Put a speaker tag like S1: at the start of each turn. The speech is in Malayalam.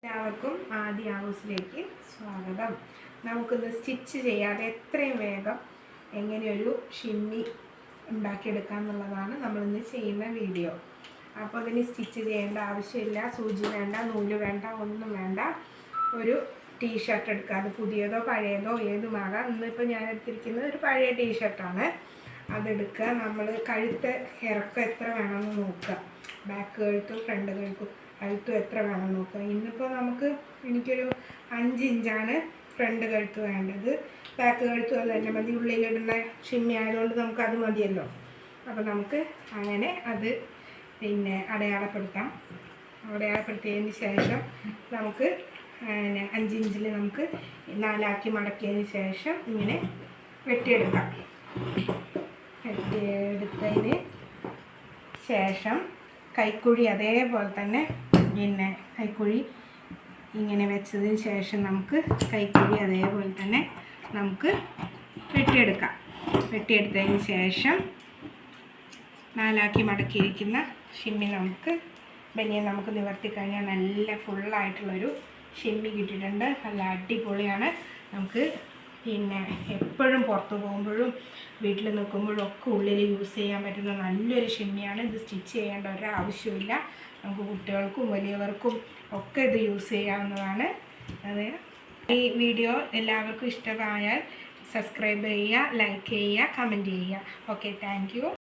S1: എല്ലാവർക്കും ആദ്യ ഹൗസിലേക്ക് സ്വാഗതം. നമുക്കിന്ന് സ്റ്റിച്ച് ചെയ്യാതെ എത്രയും വേഗം എങ്ങനെയൊരു ഷിമ്മി ഉണ്ടാക്കിയെടുക്കാം എന്നുള്ളതാണ് നമ്മളിന്ന് ചെയ്യുന്ന വീഡിയോ. അപ്പോൾ ഇതിന് സ്റ്റിച്ച് ചെയ്യേണ്ട ആവശ്യമില്ല, സൂചി വേണ്ട, നൂല് വേണ്ട, ഒന്നും വേണ്ട. ഒരു ടീഷർട്ട് എടുക്കുക, അത് പുതിയതോ പഴയതോ ഏതുമാകാം. ഇന്നിപ്പോൾ ഞാൻ എടുത്തിരിക്കുന്നത് ഒരു പഴയ ടീഷർട്ടാണ്. അതെടുക്കുക. നമ്മൾ കഴുത്ത് ഇറക്കം എത്ര വേണമെന്ന് നോക്കുക. ബാക്ക് കഴുത്തും ഫ്രണ്ട് കഴുത്തും എത്ര വേണം നോക്കുക. ഇന്നിപ്പോൾ എനിക്കൊരു 5 ഇഞ്ചാണ് ഫ്രണ്ട് കഴുത്ത് വേണ്ടത്. ബാക്ക് കഴുത്തും അത് തന്നെ മതി. ഉള്ളിലിടുന്ന ഷിമ്മി ആയതുകൊണ്ട് നമുക്കത് മതിയല്ലോ. അപ്പോൾ നമുക്ക് അങ്ങനെ അത് അടയാളപ്പെടുത്തിയതിന് ശേഷം നമുക്ക് 5 ഇഞ്ചിൽ നമുക്ക് 4 മടക്കിയതിന് ശേഷം ഇങ്ങനെ വെട്ടിയെടുക്കാം. വെട്ടിയെടുത്തതിന് ശേഷം കൈക്കുഴി അതേപോലെ തന്നെ കൈക്കുഴി ഇങ്ങനെ വെച്ചതിന് ശേഷം നമുക്ക് കൈക്കുഴി അതേപോലെ തന്നെ നമുക്ക് വെട്ടിയെടുക്കാം. വെട്ടിയെടുത്തതിന് ശേഷം 4 മടക്കിയിരിക്കുന്ന ഷിമ്മി ബനിയൻ നമുക്ക് നിവർത്തി കഴിഞ്ഞാൽ നല്ല ഫുള്ളായിട്ടുള്ളൊരു ഷിമ്മി കിട്ടിയിട്ടുണ്ട്. നല്ല അടിപൊളിയാണ്. നമുക്ക് എപ്പോഴും പുറത്ത് പോകുമ്പോഴും വീട്ടിൽ നിൽക്കുമ്പോഴും ഒക്കെ ഉള്ളിൽ യൂസ് ചെയ്യാൻ പറ്റുന്ന നല്ലൊരു ഷിമ്മിയാണ്. ഇത് സ്റ്റിച്ച് ചെയ്യേണ്ട ഒരാവശ്യമില്ല. നമുക്ക് കുട്ടികൾക്കും വലിയവർക്കും ഒക്കെ ഇത് യൂസ് ചെയ്യാവുന്നതാണ്. ഈ വീഡിയോ എല്ലാവർക്കും ഇഷ്ടമായാൽ സബ്സ്ക്രൈബ് ചെയ്യുക, ലൈക്ക് ചെയ്യുക, കമൻറ്റ് ചെയ്യുക. Okay, thank you.